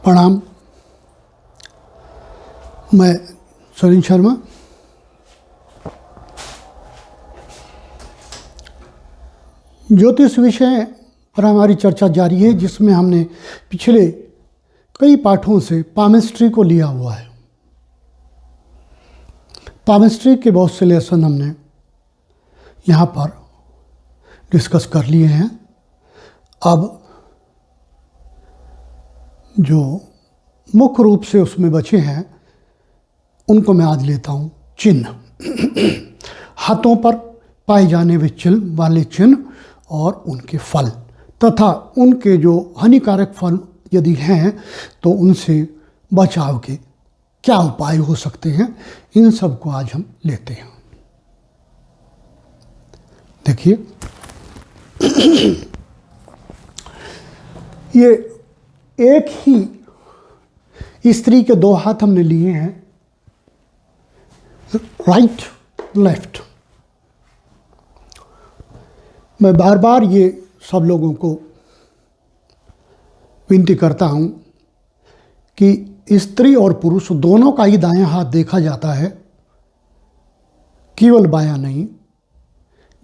प्रणाम। मैं सुरेंद्र शर्मा। ज्योतिष विषय पर हमारी चर्चा जारी है, जिसमें हमने पिछले कई पाठों से पामिस्ट्री को लिया हुआ है। पामिस्ट्री के बहुत से लेसन हमने यहाँ पर डिस्कस कर लिए हैं। अब जो मुख्य रूप से उसमें बचे हैं उनको मैं आज लेता हूँ। चिन्ह, हाथों पर पाए जाने वाले चिन्ह और उनके फल तथा उनके जो हानिकारक फल यदि हैं तो उनसे बचाव के क्या उपाय हो सकते हैं, इन सब को आज हम लेते हैं। देखिए, ये एक ही स्त्री के दो हाथ हमने लिए हैं, राइट लेफ्ट। मैं बार बार ये सब लोगों को विनती करता हूँ कि स्त्री और पुरुष दोनों का ही दायां हाथ देखा जाता है, केवल बायां नहीं।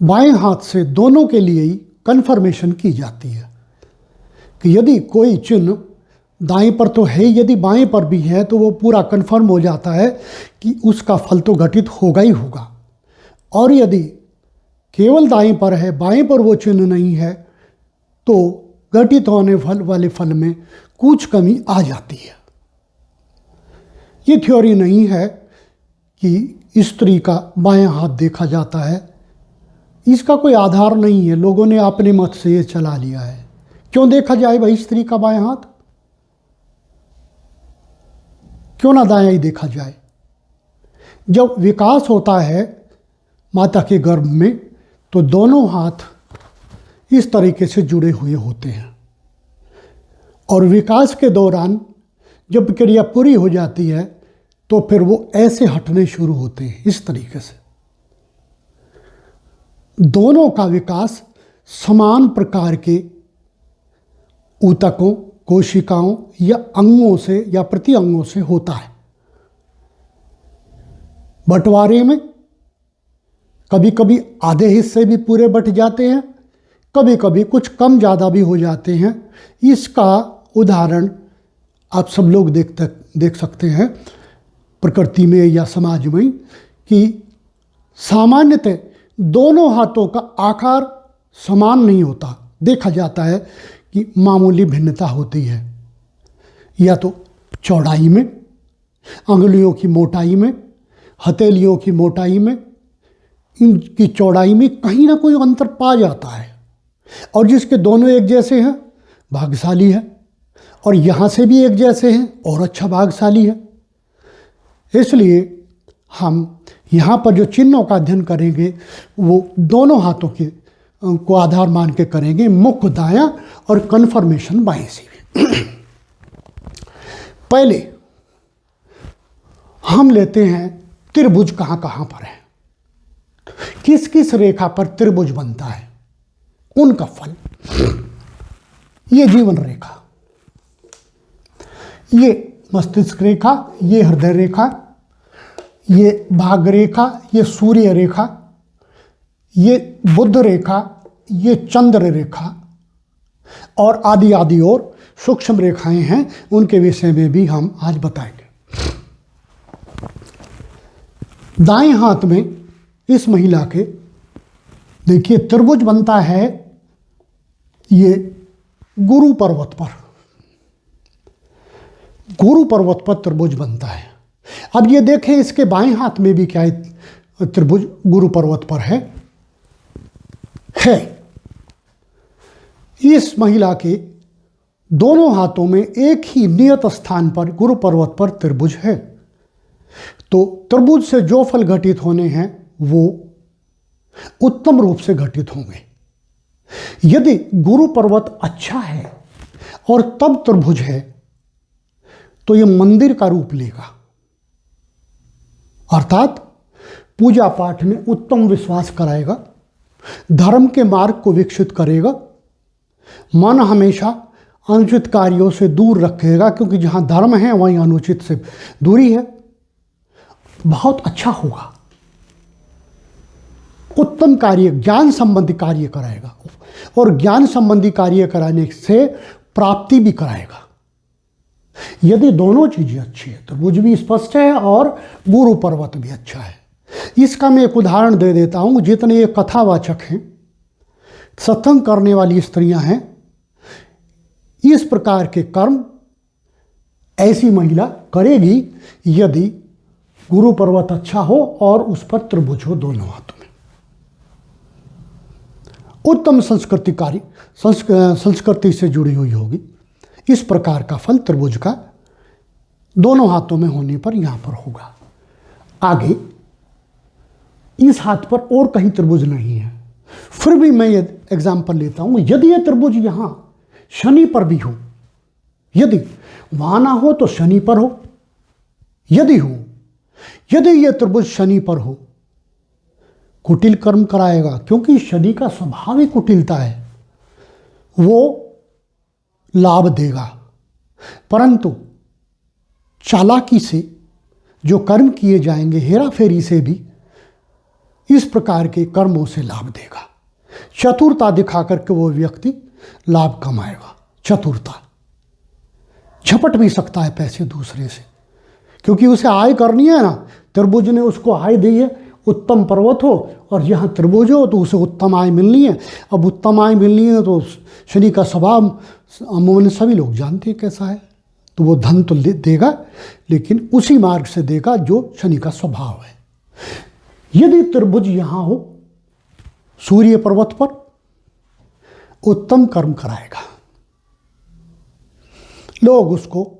बाएं हाथ से दोनों के लिए ही कन्फर्मेशन की जाती है कि यदि कोई चिन्ह दाएं पर तो है, यदि बाएं पर भी है तो वो पूरा कन्फर्म हो जाता है कि उसका फल तो घटित होगा ही होगा। और यदि केवल दाएं पर है, बाएं पर वो चिन्ह नहीं है, तो घटित होने वाले फल में कुछ कमी आ जाती है। ये थ्योरी नहीं है कि स्त्री का बायां हाथ देखा जाता है, इसका कोई आधार नहीं है। लोगों ने अपने मत से ये चला लिया है। क्यों देखा जाए भाई स्त्री का बायां हाथ? क्यों ना दायां ही देखा जाए? जब विकास होता है माता के गर्भ में तो दोनों हाथ इस तरीके से जुड़े हुए होते हैं, और विकास के दौरान जब क्रिया पूरी हो जाती है तो फिर वो ऐसे हटने शुरू होते हैं, इस तरीके से। दोनों का विकास समान प्रकार के ऊतकों, कोशिकाओं या अंगों से या प्रति अंगों से होता है। बंटवारे में कभी कभी आधे हिस्से भी पूरे बंट जाते हैं, कभी कभी कुछ कम ज़्यादा भी हो जाते हैं। इसका उदाहरण आप सब लोग देख सकते हैं प्रकृति में या समाज में कि सामान्यतः दोनों हाथों का आकार समान नहीं होता। देखा जाता है कि मामूली भिन्नता होती है, या तो चौड़ाई में, अंगुलियों की मोटाई में, हथेलियों की मोटाई में, इनकी चौड़ाई में कहीं ना कोई अंतर पा जाता है। और जिसके दोनों एक जैसे हैं भाग्यशाली है, और यहाँ से भी एक जैसे हैं और अच्छा भाग्यशाली है। इसलिए हम यहाँ पर जो चिन्हों का अध्ययन करेंगे वो दोनों हाथों के को आधार मान के करेंगे, मुख्य दायां और कन्फर्मेशन बाएं से भी। पहले हम लेते हैं त्रिभुज कहाँ कहाँ पर है, किस किस रेखा पर त्रिभुज बनता है, उनका फल। ये जीवन रेखा, ये मस्तिष्क रेखा, ये हृदय रेखा, ये भाग्य रेखा, ये सूर्य रेखा, ये बुध रेखा, ये चंद्र रेखा, और आदि आदि और सूक्ष्म रेखाएं हैं, उनके विषय में भी हम आज बताएंगे। दाएं हाथ में इस महिला के देखिए त्रिभुज बनता है, ये गुरु पर्वत पर, गुरु पर्वत पर त्रिभुज बनता है। अब ये देखें इसके बाएं हाथ में भी क्या त्रिभुज गुरु पर्वत पर है। इस महिला के दोनों हाथों में एक ही नियत स्थान पर गुरु पर्वत पर त्रिभुज है। तो त्रिभुज से जो फल घटित होने हैं वो उत्तम रूप से घटित होंगे। यदि गुरु पर्वत अच्छा है और तब त्रिभुज है तो यह मंदिर का रूप लेगा, अर्थात पूजा पाठ में उत्तम विश्वास कराएगा, धर्म के मार्ग को विकसित करेगा, मन हमेशा अनुचित कार्यों से दूर रखेगा, क्योंकि जहाँ धर्म है वहीं अनुचित से दूरी है। बहुत अच्छा होगा, उत्तम कार्य, ज्ञान संबंधी कार्य कराएगा, और ज्ञान संबंधी कार्य कराने से प्राप्ति भी कराएगा। यदि दोनों चीज़ें अच्छी है, त्रिभुज भी स्पष्ट है और गुरु पर्वत भी अच्छा है। इसका मैं एक उदाहरण दे देता हूँ। जितने ये कथावाचक हैं, सत्संग करने वाली स्त्रियां हैं, इस प्रकार के कर्म ऐसी महिला करेगी यदि गुरु पर्वत अच्छा हो और उस पर त्रिभुज हो दोनों हाथों में। उत्तम संस्कृति से जुड़ी हुई होगी। इस प्रकार का फल त्रिभुज का दोनों हाथों में होने पर यहां पर होगा। आगे इस हाथ पर और कहीं त्रिभुज नहीं है, फिर भी मैं ये एग्जाम्पल लेता हूं। यदि ये त्रिभुज यहां शनि पर भी हो, यदि वहां ना हो तो शनि पर हो, यदि ये त्रिभुज शनि पर हो, कुटिल कर्म कराएगा, क्योंकि शनि का स्वभाव ही कुटिलता है। वो लाभ देगा, परंतु चालाकी से जो कर्म किए जाएंगे, हेरा फेरी से भी इस प्रकार के कर्मों से लाभ देगा। चतुरता दिखा करके वो व्यक्ति लाभ कमाएगा। चतुरता, झपट भी सकता है पैसे दूसरे से, क्योंकि उसे आय करनी है ना। त्रिभुज ने उसको आय दी है, उत्तम पर्वत हो और यहाँ त्रिभुज हो तो उसे उत्तम आय मिलनी है। अब उत्तम आय मिलनी है तो शनि का स्वभाव अमूमन सभी लोग जानते हैं कैसा है, तो वो धन तो देगा, लेकिन उसी मार्ग से देगा जो शनि का स्वभाव है। यदि त्रिभुज यहाँ हो सूर्य पर्वत पर, उत्तम कर्म कराएगा, लोग उसको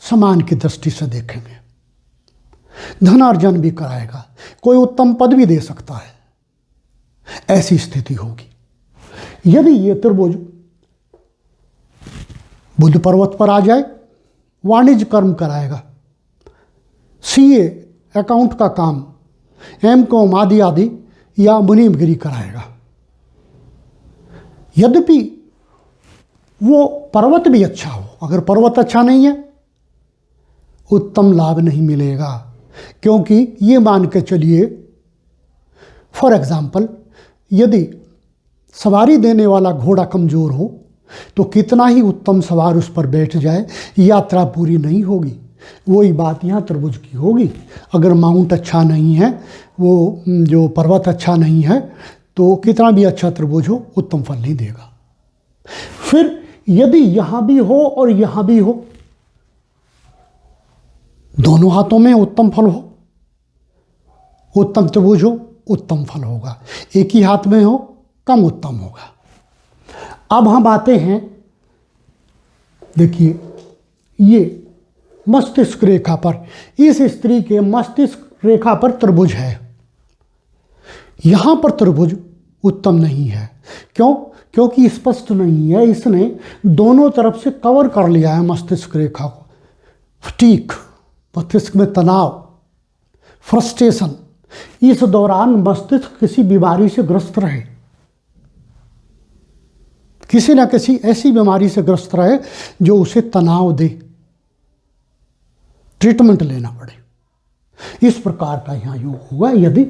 समान की दृष्टि से देखेंगे, धनार्जन भी कराएगा, कोई उत्तम पद भी दे सकता है, ऐसी स्थिति होगी। यदि ये त्रिभुज बुध पर्वत पर आ जाए, वाणिज्य कर्म कराएगा, सीए, अकाउंट का काम, एमकॉम आदि आदि या मुनीमगिरी कराएगा। यद्यपि वो पर्वत भी अच्छा हो, अगर पर्वत अच्छा नहीं है उत्तम लाभ नहीं मिलेगा, क्योंकि ये मान के चलिए, फॉर एग्जाम्पल, यदि सवारी देने वाला घोड़ा कमज़ोर हो तो कितना ही उत्तम सवार उस पर बैठ जाए, यात्रा पूरी नहीं होगी। वही बात यहाँ त्रिभुज की होगी। अगर माउंट अच्छा नहीं है, वो जो पर्वत अच्छा नहीं है, तो कितना भी अच्छा त्रिभुज हो उत्तम फल नहीं देगा। फिर यदि यहाँ भी हो और यहाँ भी हो, दोनों हाथों में उत्तम फल हो, उत्तम त्रिभुज हो, उत्तम फल होगा। एक ही हाथ में हो, कम उत्तम होगा। अब हम आते हैं, देखिए ये मस्तिष्क रेखा पर, इस स्त्री के मस्तिष्क रेखा पर त्रिभुज है, यहां पर त्रिभुज उत्तम नहीं है। क्यों? क्योंकि स्पष्ट नहीं है, इसने दोनों तरफ से कवर कर लिया है मस्तिष्क रेखा को। फटीक, मस्तिष्क में तनाव, फ्रस्ट्रेशन, इस दौरान मस्तिष्क किसी बीमारी से ग्रस्त रहे, किसी न किसी ऐसी बीमारी से ग्रस्त रहे जो उसे तनाव दे, ट्रीटमेंट लेना पड़े। इस प्रकार का यहाँ योग हुआ यदि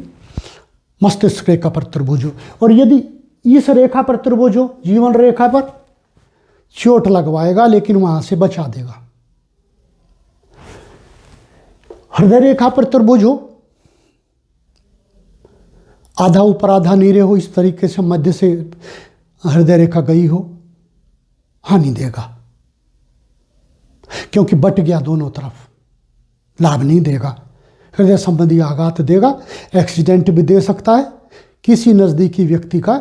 मस्तिष्क रेखा पर त्रिभुज हो। और यदि इस रेखा पर त्रिभुज हो, जीवन रेखा पर, चोट लगवाएगा लेकिन वहां से बचा देगा। हृदय रेखा पर त्रिभुज हो, आधा ऊपर आधा नीचे हो, इस तरीके से मध्य से हृदय रेखा गई हो, हानि देगा, क्योंकि बट गया दोनों तरफ, लाभ नहीं देगा। हृदय संबंधी आघात देगा, एक्सीडेंट भी दे सकता है, किसी नज़दीकी व्यक्ति का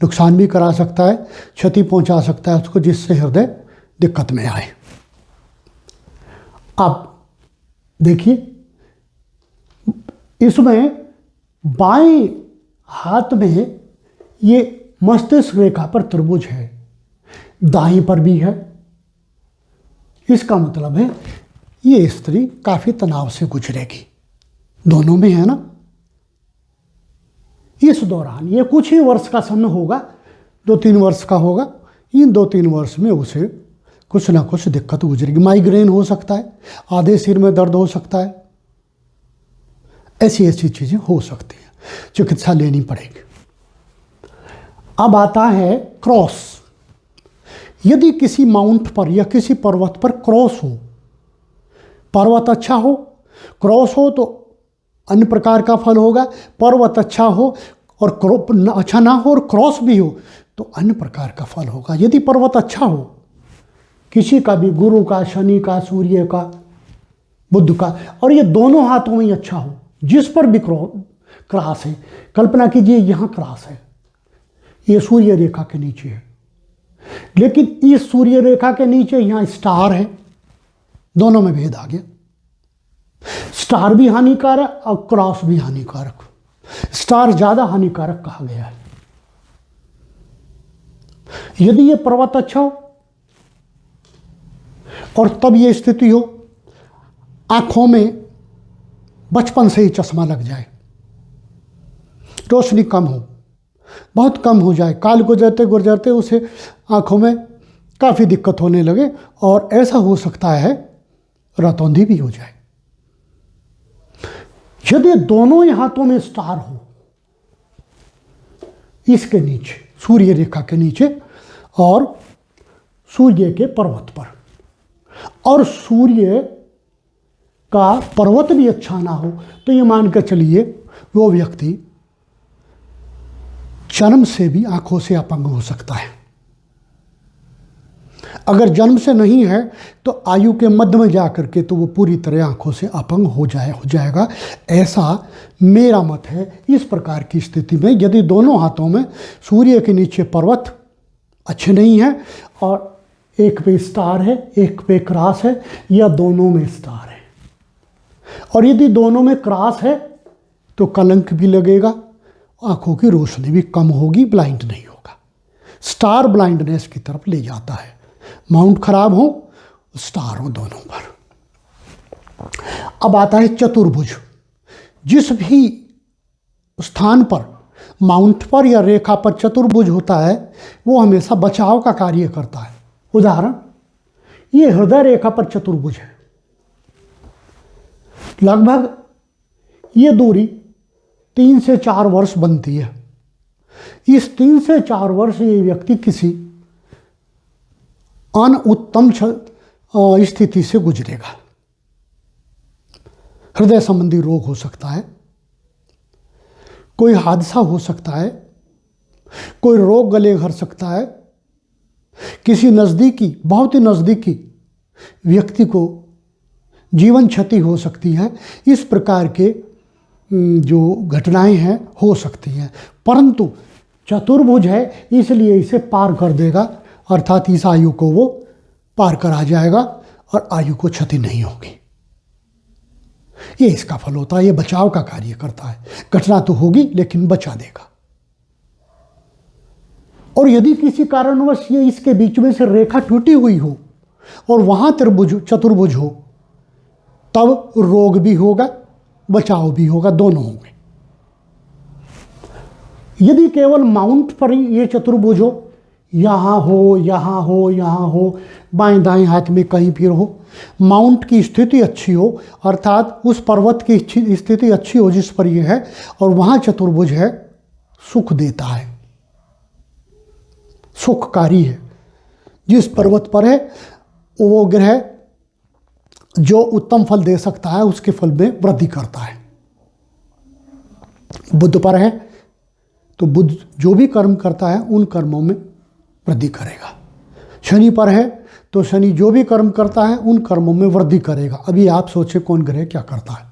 नुकसान भी करा सकता है, क्षति पहुंचा सकता है उसको, जिससे हृदय दिक्कत में आए। अब देखिए, इसमें बाएं हाथ में ये मस्तिष्क रेखा पर त्रिभुज है, दाएं पर भी है। इसका मतलब है ये स्त्री काफी तनाव से गुजरेगी, दोनों में है ना। इस दौरान ये कुछ ही वर्ष का समय होगा, 2-3 वर्ष का होगा, इन 2-3 वर्ष में उसे कुछ ना कुछ दिक्कत गुजरेगी। माइग्रेन हो सकता है, आधे सिर में दर्द हो सकता है, ऐसी ऐसी चीज़ें हो सकती हैं, चिकित्सा लेनी पड़ेगी। अब आता है क्रॉस। यदि किसी माउंट पर या किसी पर्वत पर क्रॉस हो, पर्वत अच्छा हो, क्रॉस हो तो अन्य प्रकार का फल होगा। पर्वत अच्छा हो और अच्छा ना हो और क्रॉस भी हो तो अन्य प्रकार का फल होगा। यदि पर्वत अच्छा हो, किसी का भी, गुरु का, शनि का, सूर्य का, बुध का, और ये दोनों हाथों में ही अच्छा हो, जिस पर भी क्रॉस है, कल्पना कीजिए यहाँ क्रॉस है, ये सूर्य रेखा के नीचे है, लेकिन इस सूर्य रेखा के नीचे यहाँ स्टार है, दोनों में भेद आ गया। स्टार भी हानिकारक और क्रॉस भी हानिकारक। स्टार ज्यादा हानिकारक कहा गया है। यदि ये पर्वत अच्छा हो और तब ये स्थिति हो, आंखों में बचपन से ही चश्मा लग जाए, रोशनी कम हो, बहुत कम हो जाए, काल गुजरते गुजरते उसे आंखों में काफ़ी दिक्कत होने लगे, और ऐसा हो सकता है रतौंधी भी हो जाए। यदि दोनों ही हाथों में स्टार हो, इसके नीचे, सूर्य रेखा के नीचे और सूर्य के पर्वत पर, और सूर्य का पर्वत भी अच्छा ना हो, तो ये मान कर चलिए वो व्यक्ति जन्म से भी आंखों से अपंग हो सकता है। अगर जन्म से नहीं है तो आयु के मध्य में जाकर के तो वो पूरी तरह आंखों से अपंग हो जाएगा, ऐसा मेरा मत है। इस प्रकार की स्थिति में यदि दोनों हाथों में सूर्य के नीचे पर्वत अच्छे नहीं है और एक पे स्टार है, एक पे क्रॉस है, या दोनों में स्टार है, और यदि दोनों में क्रॉस है तो कलंक भी लगेगा, आंखों की रोशनी भी कम होगी, ब्लाइंड नहीं होगा। स्टार ब्लाइंडनेस की तरफ ले जाता है। माउंट खराब हो, स्टार हो दोनों पर। अब आता है चतुर्भुज। जिस भी स्थान पर, माउंट पर या रेखा पर चतुर्भुज होता है वो हमेशा बचाव का कार्य करता है। उदाहरण, ये हृदय रेखा पर चतुर्भुज है, लगभग ये दूरी 3 से 4 वर्ष बनती है। इस 3 से 4 वर्ष ये व्यक्ति किसी अनुत्तम स्थिति से गुजरेगा। हृदय संबंधी रोग हो सकता है, कोई हादसा हो सकता है, कोई रोग गले घर सकता है, किसी नज़दीकी, बहुत ही नज़दीकी व्यक्ति को जीवन क्षति हो सकती है। इस प्रकार के जो घटनाएं हैं हो सकती हैं, परंतु चतुर्भुज है इसलिए इसे पार कर देगा, अर्थात इस आयु को वो पार करा जाएगा और आयु को क्षति नहीं होगी। ये इसका फल होता है, ये बचाव का कार्य करता है। घटना तो होगी लेकिन बचा देगा। और यदि किसी कारणवश ये इसके बीच में से रेखा टूटी हुई हो और वहां चतुर्भुज हो, तब रोग भी होगा, बचाव भी होगा, दोनों होंगे। यदि केवल माउंट पर ही ये चतुर्भुज हो, यहाँ हो, यहाँ हो, यहाँ हो, बाएं दाएं हाथ में कहीं फिर हो, माउंट की स्थिति अच्छी हो, अर्थात उस पर्वत की स्थिति अच्छी हो जिस पर यह है, और वहाँ चतुर्भुज है, सुख देता है, सुखकारी है। जिस पर्वत पर है वो ग्रह जो उत्तम फल दे सकता है उसके फल में वृद्धि करता है। बुध पर है तो बुध जो भी कर्म करता है उन कर्मों में वृद्धि करेगा। शनि पर है तो शनि जो भी कर्म करता है उन कर्मों में वृद्धि करेगा। अभी आप सोचे कौन ग्रह क्या करता है।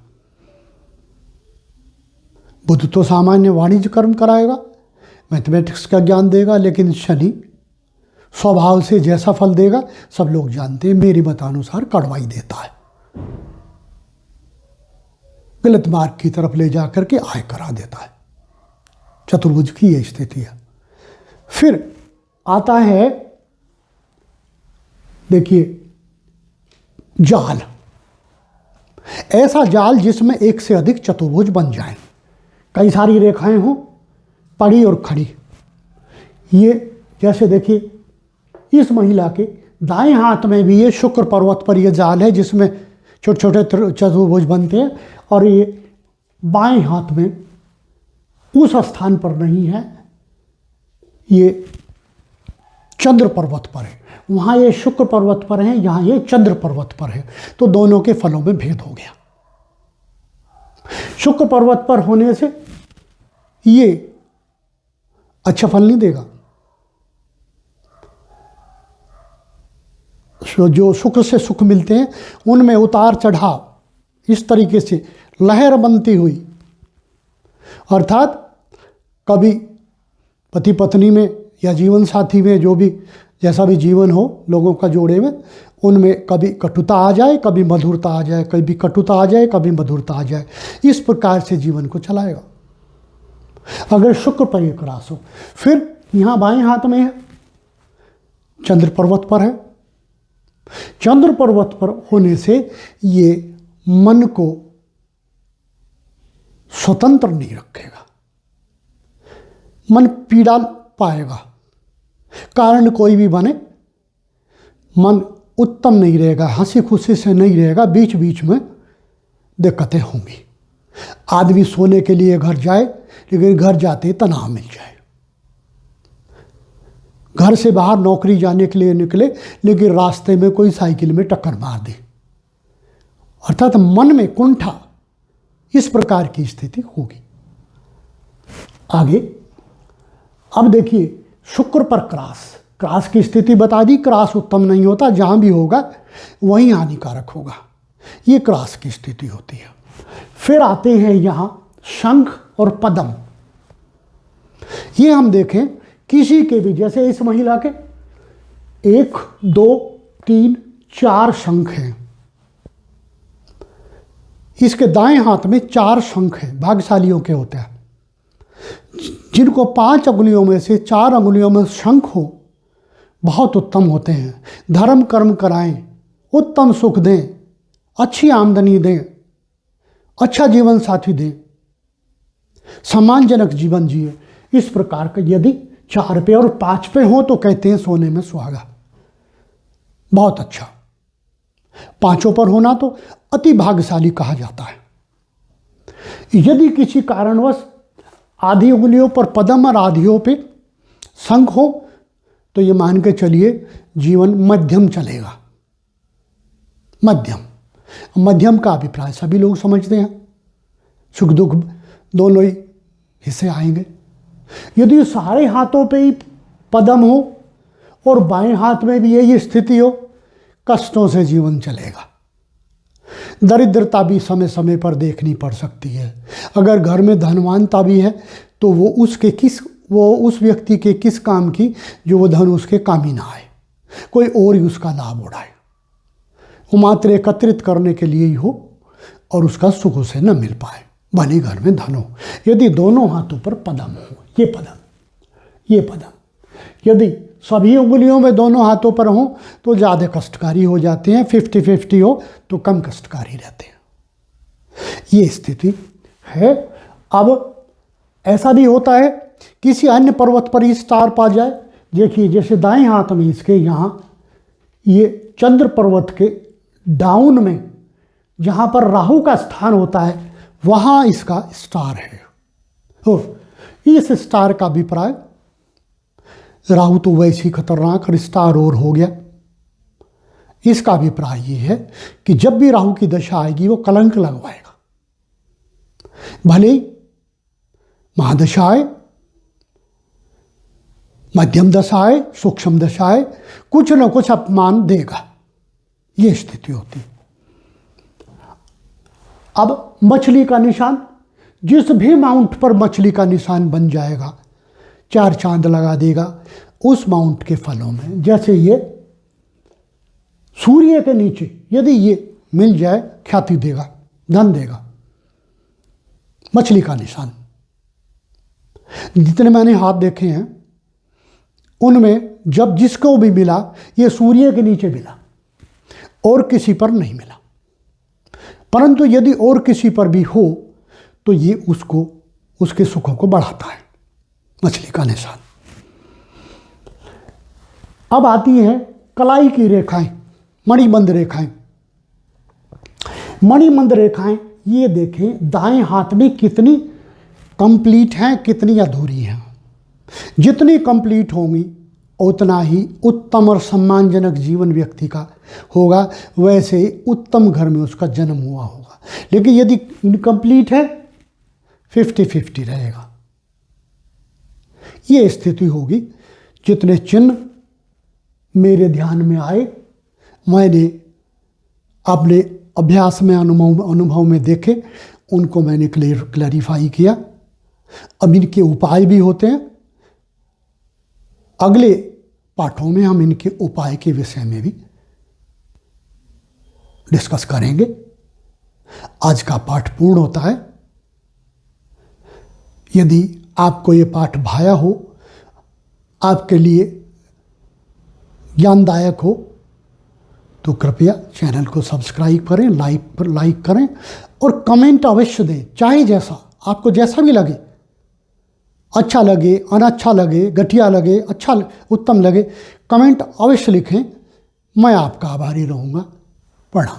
बुध तो सामान्य वाणिज्य कर्म कराएगा, मैथमेटिक्स का ज्ञान देगा, लेकिन शनि स्वभाव से जैसा फल देगा सब लोग जानते हैं, मेरी मतानुसार कड़वाई देता है, गलत मार्ग की तरफ ले जाकर के आय करा देता है। चतुर्भुज की यह स्थिति है। फिर आता है, देखिए, जाल। ऐसा जाल जिसमें एक से अधिक चतुर्भुज बन जाए, कई सारी रेखाएं हों, पड़ी और खड़ी। ये जैसे देखिए इस महिला के दाएं हाथ में भी ये शुक्र पर्वत पर ये जाल है जिसमें छोटे छोटे चतुर्भुज बनते हैं, और ये बाएं हाथ में उस स्थान पर नहीं है, ये चंद्र पर्वत पर है। वहाँ ये शुक्र पर्वत पर है, यहाँ ये चंद्र पर्वत पर है, तो दोनों के फलों में भेद हो गया। शुक्र पर्वत पर होने से ये अच्छा फल नहीं देगा। जो शुक्र से सुख मिलते हैं उनमें उतार चढ़ाव इस तरीके से लहर बनती हुई, अर्थात कभी पति पत्नी में या जीवन साथी में, जो भी जैसा भी जीवन हो लोगों का जोड़े में, उनमें कभी कटुता आ जाए, कभी मधुरता आ जाए, कभी कटुता आ जाए, कभी मधुरता आ जाए, इस प्रकार से जीवन को चलाएगा अगर शुक्र पर एक रास हो। फिर यहाँ बाएं हाथ में है, चंद्र पर्वत पर है। चंद्र पर्वत पर होने से ये मन को स्वतंत्र नहीं रखेगा, मन पीड़ा पाएगा। कारण कोई भी बने, मन उत्तम नहीं रहेगा, हंसी खुशी से नहीं रहेगा, बीच बीच में दिक्कतें होंगी। आदमी सोने के लिए घर जाए, लेकिन घर जाते तनाव मिल जाए। घर से बाहर नौकरी जाने के लिए निकले, लेकिन रास्ते में कोई साइकिल में टक्कर मार दे, अर्थात मन में कुंठा, इस प्रकार की स्थिति होगी। आगे अब देखिए, शुक्र पर क्रास की स्थिति बता दी। क्रास उत्तम नहीं होता, जहां भी होगा वहीं हानिकारक होगा, ये क्रास की स्थिति होती है। फिर आते हैं यहाँ शंख और पद्म। ये हम देखें किसी के भी, जैसे इस महिला के 1 2 3 4 शंख हैं, इसके दाएं हाथ में 4 शंख हैं, भाग्यशालियों के होते हैं। जिनको 5 अंगुलियों में से 4 अंगुलियों में शंख हो, बहुत उत्तम होते हैं। धर्म कर्म कराएं, उत्तम सुख दें, अच्छी आमदनी दें, अच्छा जीवन साथी दें, सम्मानजनक जीवन जिए। इस प्रकार का यदि 4 पे और 5 पे हो तो कहते हैं सोने में सुहागा, बहुत अच्छा। 5 पर होना तो अति भाग्यशाली कहा जाता है। यदि किसी कारणवश आधी उंगलियों पर पद्म और आधियों पे शंख हो, तो ये मान के चलिए जीवन मध्यम चलेगा। मध्यम का अभिप्राय सभी लोग समझते हैं, सुख दुख दोनों ही हिस्से आएंगे। यदि सारे हाथों पे ही पद्म हो और बाएं हाथ में भी यही स्थिति हो, कष्टों से जीवन चलेगा। दरिद्रता भी समय समय पर देखनी पड़ सकती है। अगर घर में धनवानता भी है तो वो उस व्यक्ति के किस काम की जो वो धन उसके काम ही ना आए, कोई और ही उसका लाभ उड़ाए, वो मात्र एकत्रित करने के लिए ही हो और उसका सुख उसे न मिल पाए, भले घर में धन हो। यदि दोनों हाथों पर पद्म हो, ये पद्म यदि सभी उंगलियों में दोनों हाथों पर हो तो ज़्यादा कष्टकारी हो जाते हैं, 50-50 हो तो कम कष्टकारी रहते हैं। ये स्थिति है। अब ऐसा भी होता है किसी अन्य पर्वत पर ही स्टार पा जाए। देखिए, जैसे दाएं हाथ में इसके यहाँ ये चंद्र पर्वत के डाउन में जहाँ पर राहु का स्थान होता है, वहाँ इसका स्टार है। और इस स्टार का अभिप्राय, राहु तो वैसे ही खतरनाक और स्टार और हो गया, इसका अभिप्राय ये है कि जब भी राहु की दशा आएगी वो कलंक लगवाएगा। भले ही महादशा आए, मध्यम दशा आए, सूक्ष्म दशा आए, कुछ न कुछ अपमान देगा, ये स्थिति होती है। अब मछली का निशान, जिस भी माउंट पर मछली का निशान बन जाएगा, 4 चांद लगा देगा उस माउंट के फलों में। जैसे ये सूर्य के नीचे यदि ये मिल जाए, ख्याति देगा, धन देगा, मछली का निशान। जितने मैंने हाथ देखे हैं उनमें जब जिसको भी मिला, ये सूर्य के नीचे मिला और किसी पर नहीं मिला। परंतु यदि और किसी पर भी हो तो ये उसको, उसके सुखों को बढ़ाता है, मछली का निशान। अब आती है कलाई की रेखाएं, मणिबंध रेखाएं। मणिबंध रेखाएं ये देखें दाएं हाथ में कितनी कंप्लीट हैं, कितनी अधूरी हैं। जितनी कंप्लीट होंगी उतना ही उत्तम और सम्मानजनक जीवन व्यक्ति का होगा, वैसे उत्तम घर में उसका जन्म हुआ होगा। लेकिन यदि इनकम्प्लीट है 50-50 रहेगा। ये स्थिति होगी। जितने चिन्ह मेरे ध्यान में आए, मैंने अपने अभ्यास में अनुभव में देखे, उनको मैंने क्लैरिफाई किया। अब इनके उपाय भी होते हैं। अगले पाठों में हम इनके उपाय के विषय में भी डिस्कस करेंगे। आज का पाठ पूर्ण होता है। यदि आपको ये पाठ भाया हो, आपके लिए ज्ञानदायक हो, तो कृपया चैनल को सब्सक्राइब करें, लाइक करें और कमेंट अवश्य दें। चाहे जैसा आपको जैसा भी लगे, अच्छा लगे, अनच्छा लगे, घटिया लगे, अच्छा उत्तम लगे, कमेंट अवश्य लिखें। मैं आपका आभारी रहूँगा। प्रणाम।